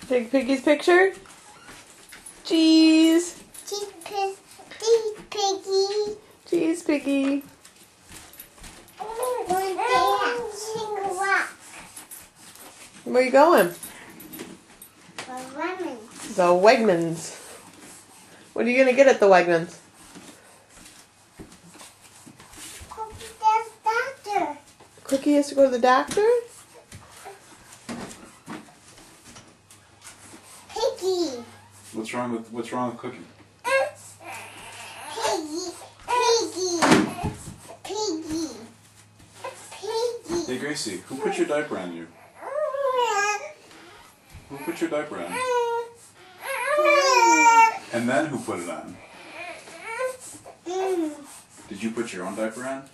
Take Piggy's picture. Cheese. Cheese Piggy. Cheese Piggy. Where are you going? The Wegmans. What are you going to get at the Wegmans? Doctor. Cookie has to go to the doctor? Piggy. What's wrong with Cookie? Piggy. Hey Gracie, who put your diaper on you? Who put your diaper on? And then who put it on? Did you put your own diaper on?